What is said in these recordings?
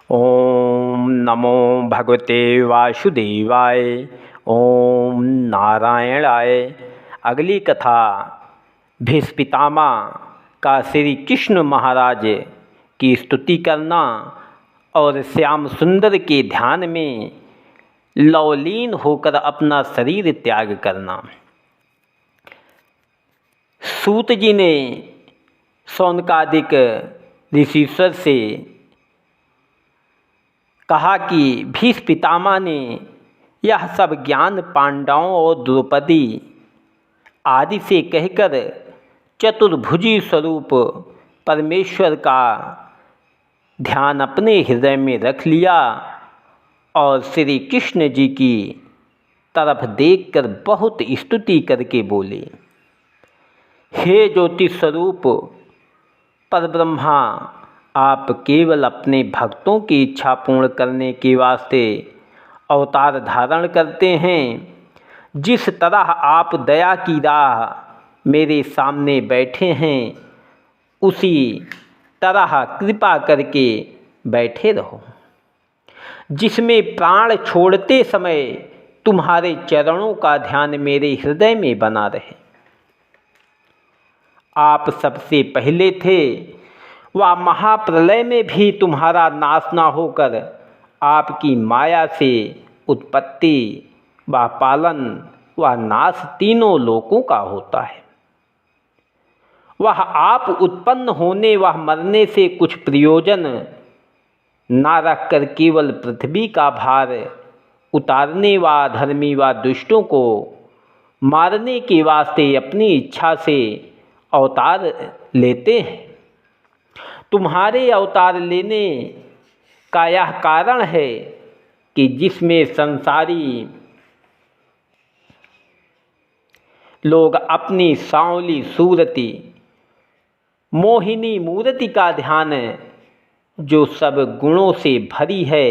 ओम नमो भगवते वासुदेवाय। ओम नारायणाय। अगली कथा भीष्म पितामह का श्री कृष्ण महाराज की स्तुति करना और श्याम सुंदर के ध्यान में लवलीन होकर अपना शरीर त्याग करना। सूत जी ने शौनकादिक ऋषिश्वर से कहा कि भीष्म पितामह ने यह सब ज्ञान पांडवों और द्रौपदी आदि से कहकर चतुर्भुजी स्वरूप परमेश्वर का ध्यान अपने हृदय में रख लिया और श्री कृष्ण जी की तरफ देखकर बहुत स्तुति करके बोले, हे ज्योति स्वरूप परब्रह्मा, आप केवल अपने भक्तों की इच्छा पूर्ण करने के वास्ते अवतार धारण करते हैं। जिस तरह आप दया की राह मेरे सामने बैठे हैं, उसी तरह कृपा करके बैठे रहो, जिसमें प्राण छोड़ते समय तुम्हारे चरणों का ध्यान मेरे हृदय में बना रहे। आप सबसे पहले थे, वह महाप्रलय में भी तुम्हारा नाश न होकर आपकी माया से उत्पत्ति व पालन व नाश तीनों लोकों का होता है। वह आप उत्पन्न होने व मरने से कुछ प्रयोजन न रखकर केवल पृथ्वी का भार उतारने व धर्मी व दुष्टों को मारने के वास्ते अपनी इच्छा से अवतार लेते हैं। तुम्हारे अवतार लेने का यह कारण है कि जिसमें संसारी लोग अपनी सांवली सूरती मोहिनी मूर्ति का ध्यान, जो सब गुणों से भरी है,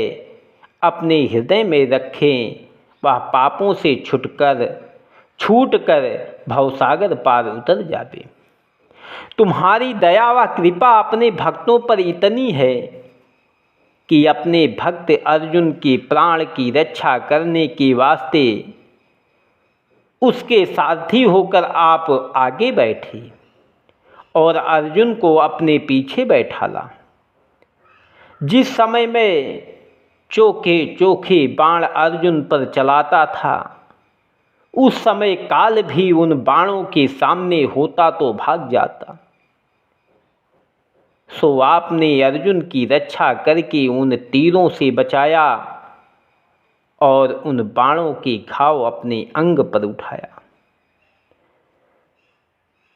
अपने हृदय में रखें। वह पापों से छूटकर भवसागर पार उतर जावे। तुम्हारी दया व कृपा अपने भक्तों पर इतनी है कि अपने भक्त अर्जुन के प्राण की रक्षा करने के वास्ते उसके सारथी होकर आप आगे बैठे और अर्जुन को अपने पीछे बैठाला। जिस समय में चोखे चोखे बाण अर्जुन पर चलाता था, उस समय काल भी उन बाणों के सामने होता तो भाग जाता। सो आपने अर्जुन की रक्षा करके उन तीरों से बचाया और उन बाणों के घाव अपने अंग पर उठाया।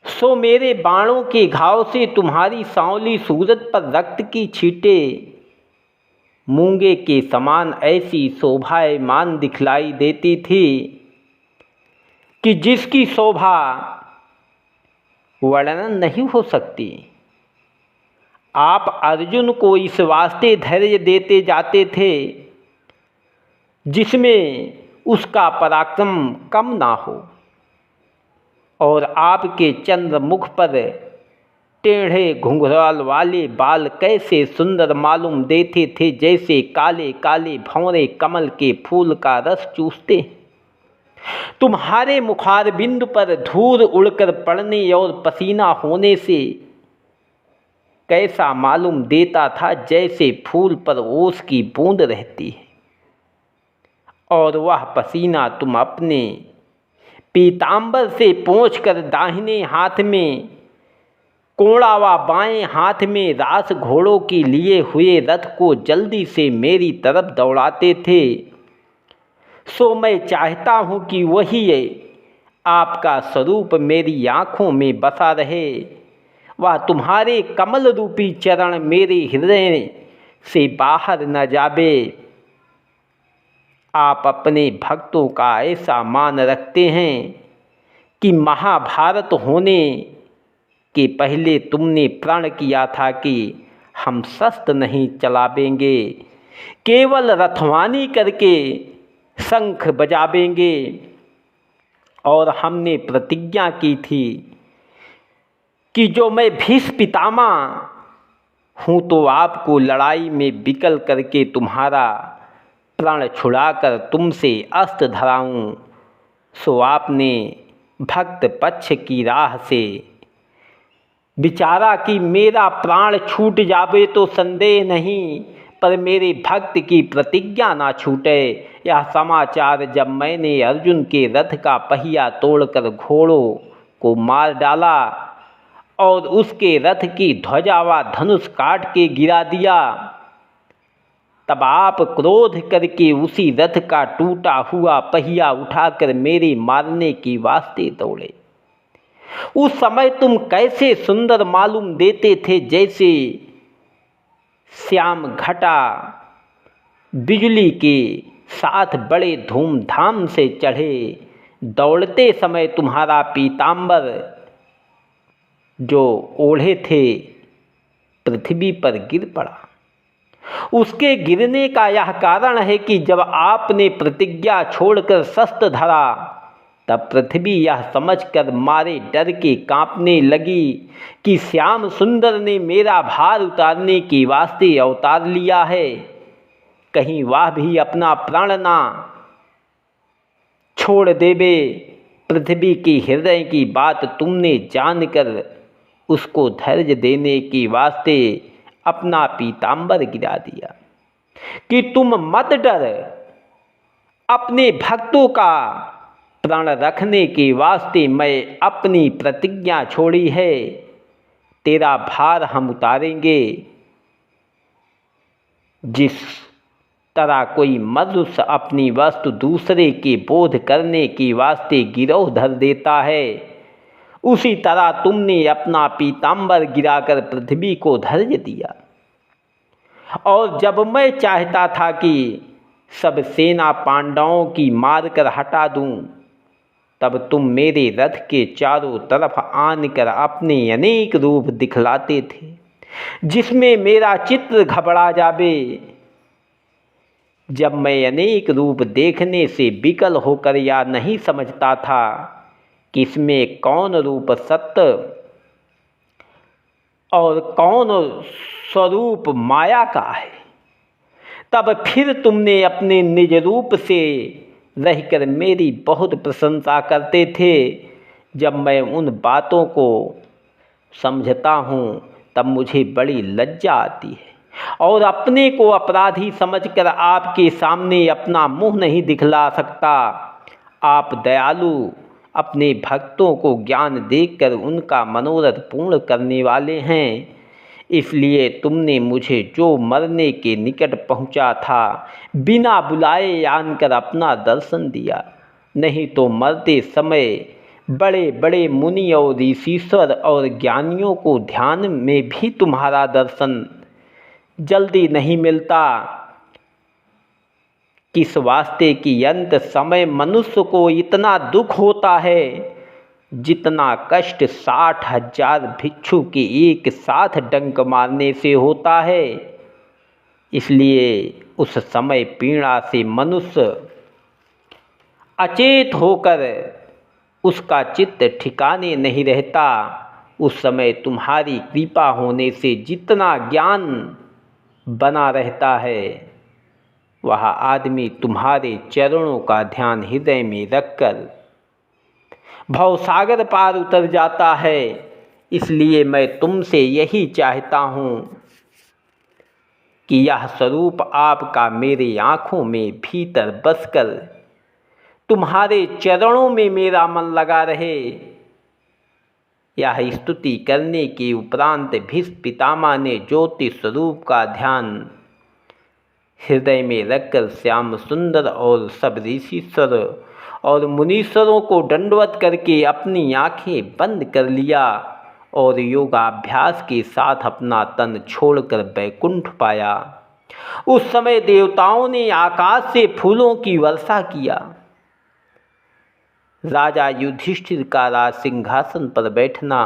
सो मेरे बाणों के घाव से तुम्हारी सांवली सूरत पर रक्त की छींटें मूंगे के समान ऐसी शोभायमान दिखलाई देती थी कि जिसकी शोभा वर्णन नहीं हो सकती। आप अर्जुन को इस वास्ते धैर्य देते जाते थे जिसमें उसका पराक्रम कम ना हो, और आपके चंद्र मुख पर टेढ़े घुंघराल वाले बाल कैसे सुंदर मालूम देते थे, जैसे काले काले भंवरे कमल के फूल का रस चूसते। तुम्हारे मुखार बिंदु पर धूल उड़कर पड़ने और पसीना होने से कैसा मालूम देता था, जैसे फूल पर ओस की बूंद रहती है, और वह पसीना तुम अपने पीतांबर से पोंछकर दाहिने हाथ में कोड़ा व बाएं हाथ में रास घोड़ों के लिए हुए रथ को जल्दी से मेरी तरफ दौड़ाते थे। सो मैं चाहता हूँ कि वही आपका स्वरूप मेरी आँखों में बसा रहे, वह तुम्हारे कमल रूपी चरण मेरे हृदय से बाहर न जावे। आप अपने भक्तों का ऐसा मान रखते हैं कि महाभारत होने के पहले तुमने प्रण किया था कि हम शस्त्र नहीं चलावेंगे, केवल रथवानी करके शंख बजावेंगे। और हमने प्रतिज्ञा की थी कि जो मैं भीष्म पितामह हूँ तो आपको लड़ाई में विकल करके तुम्हारा प्राण छुड़ाकर तुमसे अस्त्र धराऊं। सो आपने भक्त पक्ष की राह से विचारा कि मेरा प्राण छूट जावे तो संदेह नहीं, पर मेरे भक्त की प्रतिज्ञा ना छूटे। यह समाचार जब मैंने अर्जुन के रथ का पहिया तोड़कर घोड़ों को मार डाला और उसके रथ की ध्वजा व धनुष काट के गिरा दिया, तब आप क्रोध करके उसी रथ का टूटा हुआ पहिया उठाकर मेरे मारने की वास्ते दौड़े। उस समय तुम कैसे सुंदर मालूम देते थे, जैसे श्याम घटा बिजली के साथ बड़े धूमधाम से चढ़े। दौड़ते समय तुम्हारा पीतांबर जो ओढ़े थे पृथ्वी पर गिर पड़ा। उसके गिरने का यह कारण है कि जब आपने प्रतिज्ञा छोड़कर शस्त्र धरा, तब पृथ्वी यह समझकर मारे डर के कांपने लगी कि श्याम सुंदर ने मेरा भार उतारने के वास्ते अवतार लिया है। कहीं वह भी अपना प्राण ना छोड़ देवे। पृथ्वी के हृदय की बात तुमने जानकर उसको धैर्य देने के वास्ते अपना पीतांबर गिरा दिया कि तुम मत डर, अपने भक्तों का प्राण रखने के वास्ते मैं अपनी प्रतिज्ञा छोड़ी है। तेरा भार हम उतारेंगे। जिस तरह कोई मनुष्य अपनी वस्तु दूसरे के बोध करने के वास्ते गिरोह धर देता है, उसी तरह तुमने अपना पीतांबर गिराकर पृथ्वी को धैर्य दिया। और जब मैं चाहता था कि सब सेना पांडवों की मारकर हटा दूं, तब तुम मेरे रथ के चारों तरफ आनकर अपने अनेक रूप दिखलाते थे, जिसमें मेरा चित्र घबरा जावे। जब मैं अनेक रूप देखने से विकल होकर या नहीं समझता था कि इसमें कौन रूप सत्य और कौन स्वरूप माया का है, तब फिर तुमने अपने निज रूप से रहकर मेरी बहुत प्रशंसा करते थे। जब मैं उन बातों को समझता हूँ तब मुझे बड़ी लज्जा आती है और अपने को अपराधी समझकर आपके सामने अपना मुंह नहीं दिखला सकता। आप दयालु, अपने भक्तों को ज्ञान देकर उनका मनोरथ पूर्ण करने वाले हैं। इसलिए तुमने मुझे जो मरने के निकट पहुंचा था, बिना बुलाए आनकर अपना दर्शन दिया। नहीं तो मरते समय बड़े बड़े मुनि और ऋषीश्वर और ज्ञानियों को ध्यान में भी तुम्हारा दर्शन जल्दी नहीं मिलता। किस वास्ते कि अंत समय मनुष्य को इतना दुख होता है जितना कष्ट 60,000 भिक्षु के एक साथ डंक मारने से होता है। इसलिए उस समय पीड़ा से मनुष्य अचेत होकर उसका चित्त ठिकाने नहीं रहता। उस समय तुम्हारी कृपा होने से जितना ज्ञान बना रहता है, वह आदमी तुम्हारे चरणों का ध्यान हृदय में रखकर भवसागर पार उतर जाता है। इसलिए मैं तुमसे यही चाहता हूँ कि यह स्वरूप आपका मेरे आँखों में भीतर बसकर तुम्हारे चरणों में मेरा मन लगा रहे। यह स्तुति करने के उपरांत भीष्म पितामह ने ज्योति स्वरूप का ध्यान हृदय में रखकर श्याम सुंदर और सब ऋषीश्वर और मुनीश्वरों को दंडवत करके अपनी आंखें बंद कर लिया और योगाभ्यास के साथ अपना तन छोड़कर वैकुंठ पाया। उस समय देवताओं ने आकाश से फूलों की वर्षा किया। राजा युधिष्ठिर का राज सिंहासन पर बैठना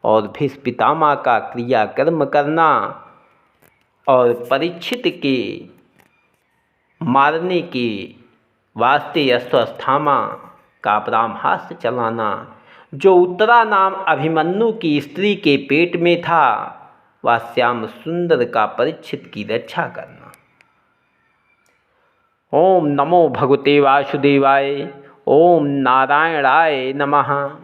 और भीष्म पितामह का क्रियाकर्म करना और परीक्षित के मारने के वास्ते अश्वत्थामा का ब्रह्मास्त्र चलाना, जो उत्तरा नाम अभिमन्यु की स्त्री के पेट में था, व श्याम सुंदर का परीक्षित की रक्षा करना। ओम नमो भगवते वासुदेवाय। ओम नारायणाय नमः।